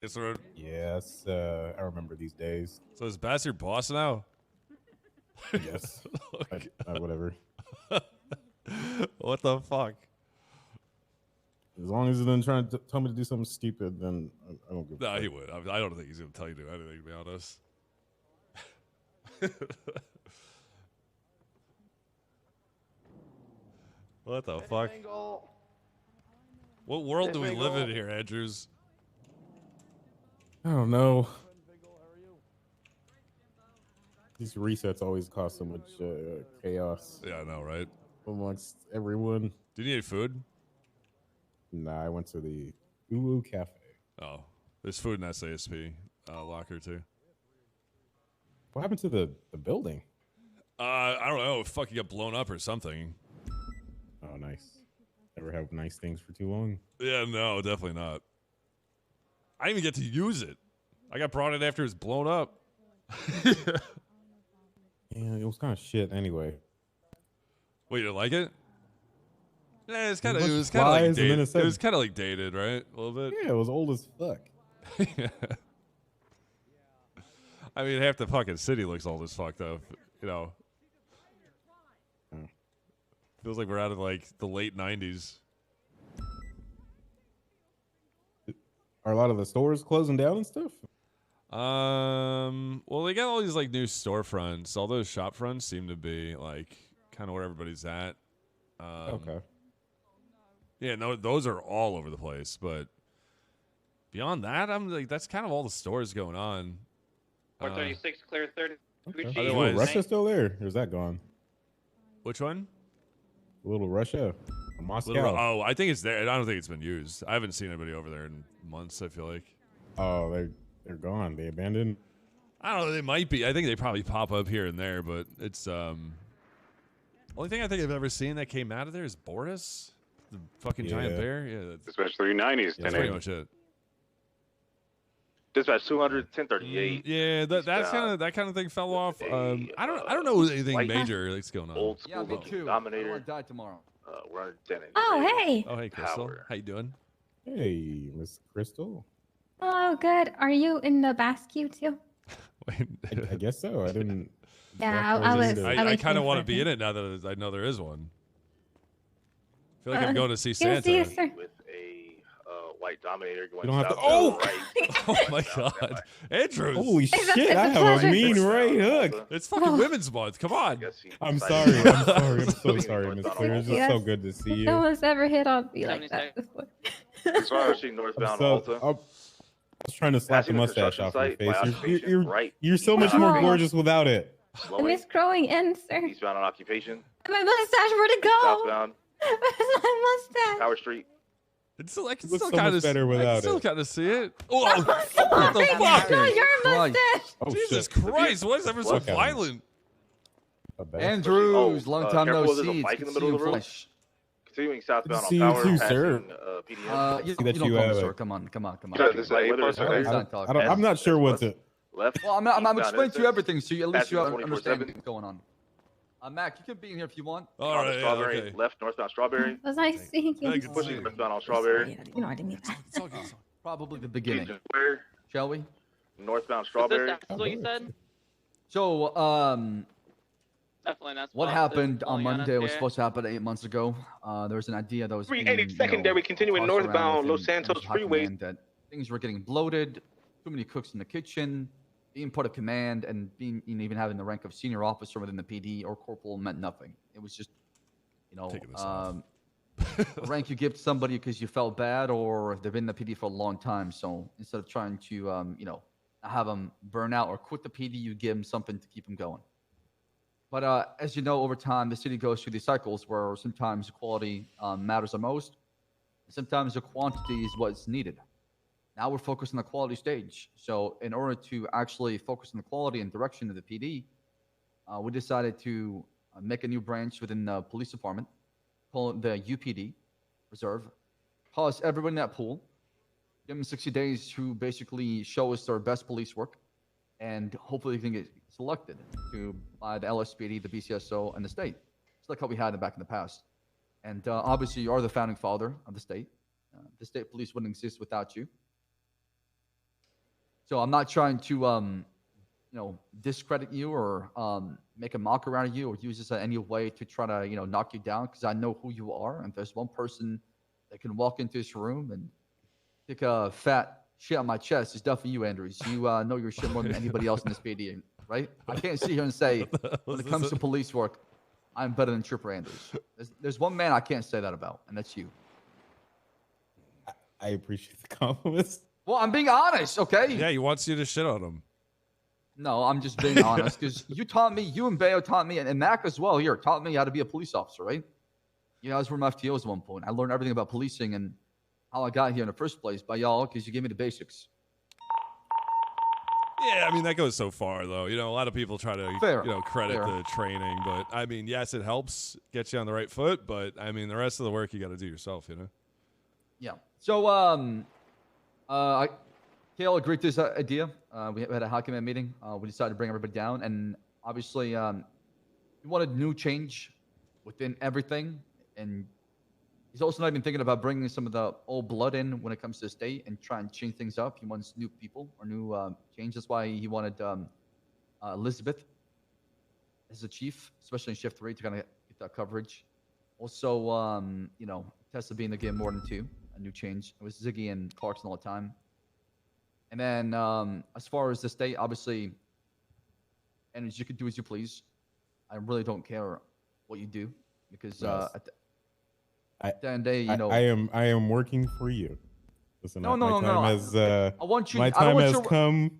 Yes, sir. Yes, I remember these days. So is Bass your boss now? Yes. Whatever. What the fuck? As long as he doesn't try to tell me to do something stupid, then I don't give a No, fuck. he would. I don't think he's going to tell you to do anything, to be honest. What the fuck? What world do we live in here, Andrews? I don't know. These resets always cause so much chaos. Yeah, I know, right? Amongst everyone. Do you need food? Nah, I went to the Ulu Cafe. Oh, there's food in that SASP locker too. What happened to the building? I don't know. It fucking got blown up or something. Oh, nice. Never have nice things for too long. Yeah, no, definitely not. I didn't even get to use it. I got brought in after it was blown up. Yeah, it was kind of shit anyway. Wait, you didn't like it? Yeah, it was kind of like dated. It was kind of like dated, right? A little bit. Yeah, it was old as fuck. I mean, half the fucking city looks old as fuck, though. You know, feels like we're out of like the late '90s. Are a lot of the stores closing down and stuff? Well, they got all these like new storefronts. All those shop fronts seem to be like kind of where everybody's at. Okay. Yeah, no, those are all over the place. But beyond that, I'm like, that's kind of all the stores going on. 436, clear 30. Okay. Is Russia still there? Or is that gone? Which one? Little Russia. Or Moscow. I think it's there. I don't think it's been used. I haven't seen anybody over there in months, I feel like. Oh, they're gone. They abandoned? I don't know. They might be. I think they probably pop up here and there, but it's only thing I think I've ever seen that came out of there is Boris, the fucking giant bear. Yeah, Dispatch 390s. That's pretty much it. Dispatch 200, 1038. Yeah, that kind of thing fell off. I don't know anything major that's going on. Old school Dominator. I die tomorrow. We're on 10. Oh, hey. Oh, hey, Crystal. How you doing? Hey, Miss Crystal. Oh, good. Are you in the Bass queue too? I guess so. I didn't. Yeah, I kind of want to be in it now that I know there is one. I feel like I'm going to see Santa. See you, sir. With a white Dominator going You don't have south to. Oh! right. Oh my God, Andrews! Holy shit! I have a mean right hook. It's fucking Women's Month. Come on. I'm sorry. I'm so sorry, Miss Clear. It's just so good to see you. No one's ever hit on me like that before. As far as northbound Alta. I was trying to slap the mustache off your face. You're so much more gorgeous without it. I miss growing in, sir. Eastbound on Occupation. My mustache, where'd it go? Southbound. Where's my mustache? Power Street. It's still, I can looks still so kind much of better without I can still it. kind of see it. Oh, What the fuck? Not your mustache. Oh, Jesus shit. Christ! Why is everyone so Okay. violent? Andrews, long time no careful, there's a see. bike in It's the good to see middle you of the road. flesh. Continuing southbound Good to on see you Power. too, passing, sir. PDM. You See that don't you call me have sir. a- Come on. This way, what's I'm not sure what to. Left. Well, I'm explaining to you everything, so you, at least you Passing understand 24/7. what's going on. Mac, you can be in here if you want. All right, yeah, Strawberry. okay. Left, northbound Strawberry. Was I seeing you? Pushing northbound on Strawberry. You know I didn't mean that. It's all good. Probably the beginning. Eastern Square. Shall we? Northbound Strawberry. That's what you said? So, Definitely not. what happened on Monday was supposed to happen 8 months ago. There was an idea that was 380 secondary continuing northbound Los Santos freeway. That things were getting bloated, too many cooks in the kitchen, being put of command, and being even having the rank of senior officer within the PD or corporal meant nothing. It was just, Taking this off. a rank you give to somebody because you felt bad or if they've been in the PD for a long time. So instead of trying to, have them burn out or quit the PD, you give them something to keep them going. But as you know, over time, the city goes through these cycles where sometimes the quality matters the most. And sometimes the quantity is what's needed. Now we're focused on the quality stage. So in order to actually focus on the quality and direction of the PD, we decided to make a new branch within the police department, call it the UPD Reserve, pause everyone in that pool, give them 60 days to basically show us their best police work, and hopefully they can get selected by the LSPD, the BCSO, and the state. It's like how we had it back in the past. And obviously, you are the founding father of the state. The state police wouldn't exist without you. So I'm not trying to discredit you or make a mock around you or use this in any way to try to knock you down, because I know who you are. And if there's one person that can walk into this room and take a fat shit on my chest, it's definitely you, Andrews. You know your shit more than anybody else in this PD, right? I can't sit here and say when it comes to police work, I'm better than Trooper Andrews. There's one man I can't say that about, and that's you. I appreciate the compliments. Well, I'm being honest, okay? Yeah, he wants you to shit on him. No, I'm just being honest, because you taught me, you and Bayo taught me, and Mac as well here, taught me how to be a police officer, right? You guys were my FTOs at one point. I learned everything about policing and how I got here in the first place by y'all, because you gave me the basics. Yeah, I mean, that goes so far, though. A lot of people try to, credit the training. But, I mean, yes, it helps get you on the right foot. But, I mean, the rest of the work you got to do yourself, Yeah. So, Kale agreed to this idea. We had a high command meeting. We decided to bring everybody down. And, obviously, we wanted new change within everything. And he's also not even thinking about bringing some of the old blood in when it comes to the state and trying to change things up. He wants new people or new change. That's why he wanted Elizabeth as a chief, especially in Shift 3 to kind of get that coverage. Also, Tessa being the game more than 2, a new change. It was Ziggy and Clarkson all the time. And then as far as the state, obviously, and as you can do as you please. I really don't care what you do because at the end of the day, I am working for you. Listen, no. I want you. My time has come.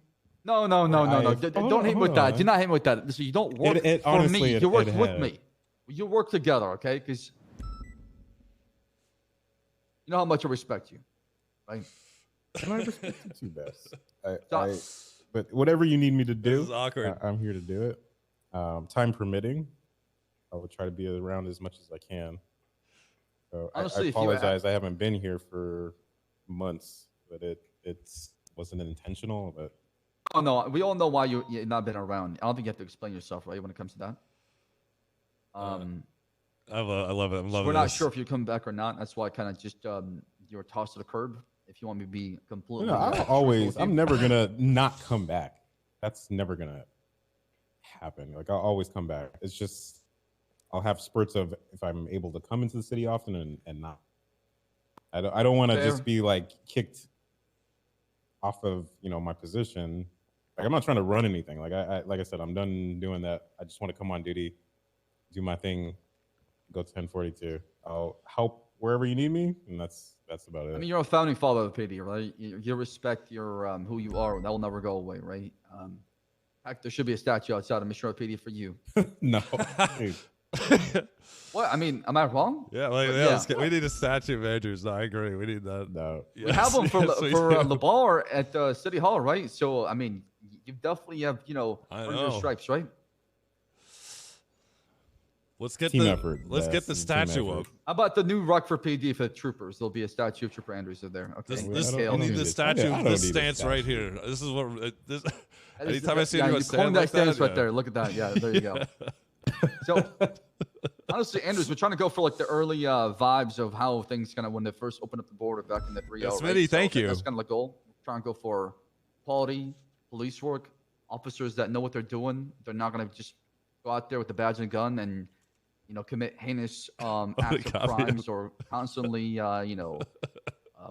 No. Don't hit me with that. Do not hit me with that. Listen, you don't work for me. You work with me. You work together, okay? Because you know how much I respect you, right? And I respect you too, Bass. But whatever you need me to do, this is awkward. I'm here to do it. Time permitting, I will try to be around as much as I can. So honestly, I apologize. I haven't been here for months, but it wasn't intentional. But oh no, we all know why you've not been around. I don't think you have to explain yourself, right? When it comes to that. I love it. I'm loving We're not this. sure if you come back or not. That's why I kind of just you were tossed to the curb. If you want me to be completely, I'm never gonna not come back. That's never gonna happen. Like I'll always come back. It's just I'll have spurts of if I'm able to come into the city often and not. I don't want to just be like kicked off of my position. Like I'm not trying to run anything. Like I said, I'm done doing that. I just want to come on duty, do my thing, go to 1042. I'll help wherever you need me, and that's about it. I mean, you're a founding father of the PD, right? You respect your who you are. That will never go away, right? In fact, there should be a statue outside of Mission PD for you. No. What? I mean, am I wrong? Yeah, we need a statue of Andrews. No, I agree. We need that. No. Yes, we have one for LeBar at City Hall, right? So, I mean, you definitely have, earned your stripes, right? Let's get team the effort. Let's get the statue up. How about the new Rockford PD for the troopers? There'll be a statue of Trooper Andrews there. Okay. We need the statue of this stance right here. This is what. Anytime I see anyone stand that like stance that, right there. Look at that. Yeah, there you go. So, honestly, Andrews, we're trying to go for like the early vibes of how things kind of when they first opened up the border back in the 3-0. Yes, Smitty, thank you. That's kind of the goal. We're trying to go for quality police work, officers that know what they're doing. They're not going to just go out there with the badge and gun and commit heinous acts of crimes or constantly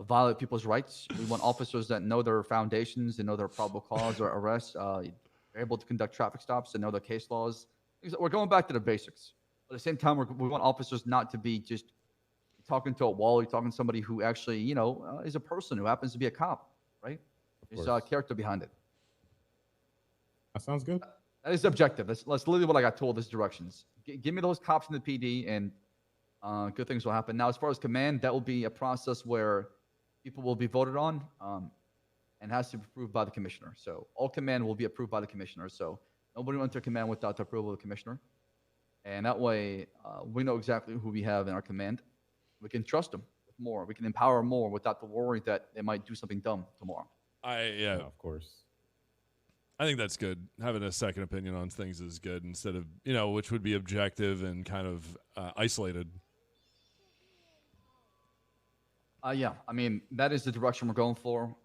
violate people's rights. We want officers that know their foundations, they know their probable cause or arrest. They're able to conduct traffic stops and know their case laws. We're going back to the basics. But at the same time, we want officers not to be just talking to a wall. You're talking to somebody who actually, is a person who happens to be a cop, right? There's a character behind it. That sounds good. That is objective. That's literally what I got told as directions. Give me those cops in the PD and good things will happen. Now, as far as command, that will be a process where people will be voted on and has to be approved by the commissioner. So all command will be approved by the commissioner. So nobody will enter command without the approval of the commissioner. And that way, we know exactly who we have in our command. We can trust them with more. We can empower more without the worry that they might do something dumb tomorrow. Yeah, of course. I think that's good. Having a second opinion on things is good instead of, which would be objective and kind of isolated. Yeah, I mean, that is the direction we're going for.